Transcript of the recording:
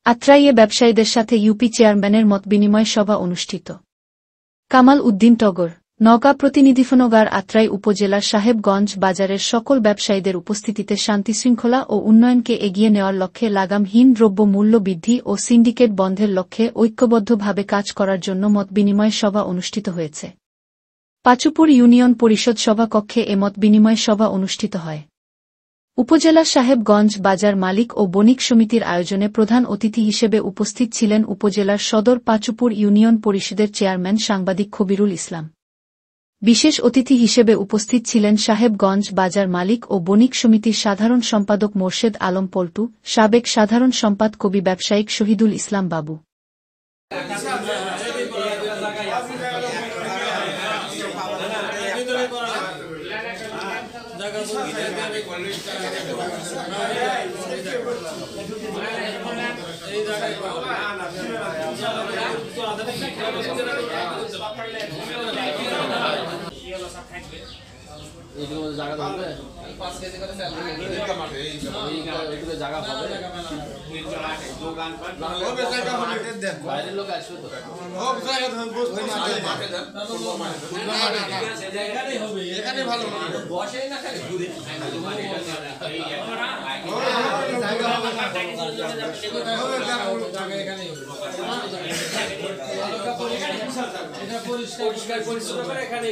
আত্রাইয়ে ব্যবসায়ীদের সাথে ইউপি চেয়ারম্যানের মতবিনিময় সভা অনুষ্ঠিত। কামাল উদ্দিন টগর, নওগাঁ প্রতিনিধিফনগার আত্রাই উপজেলার সাহেবগঞ্জ বাজারের সকল ব্যবসায়ীদের উপস্থিতিতে শান্তিশৃঙ্খলা ও উন্নয়নকে এগিয়ে নেওয়ার লক্ষ্যে লাগামহীন দ্রব্য মূল্য বৃদ্ধি ও সিন্ডিকেট বন্ধের লক্ষ্যে ঐক্যবদ্ধভাবে কাজ করার জন্য মতবিনিময় সভা অনুষ্ঠিত হয়েছে। পাচুপুর ইউনিয়ন পরিষদ সভাকক্ষে এ মতবিনিময় সভা অনুষ্ঠিত হয়। উপজেলার সাহেবগঞ্জ বাজার মালিক ও বণিক সমিতির আয়োজনে প্রধান অতিথি হিসেবে উপস্থিত ছিলেন উপজেলার সদর পাচুপুর ইউনিয়ন পরিষদের চেয়ারম্যান সাংবাদিক খবিরুল ইসলাম। বিশেষ অতিথি হিসেবে উপস্থিত ছিলেন সাহেবগঞ্জ বাজার মালিক ও বণিক সমিতির সাধারণ সম্পাদক মোর্শেদ আলম পল্টু, সাবেক সাধারণ সম্পাদক কবি ব্যবসায়িক শহীদুল ইসলাম বাবু। পরিষ্কার পরিচ্ছন্ন করে এখানে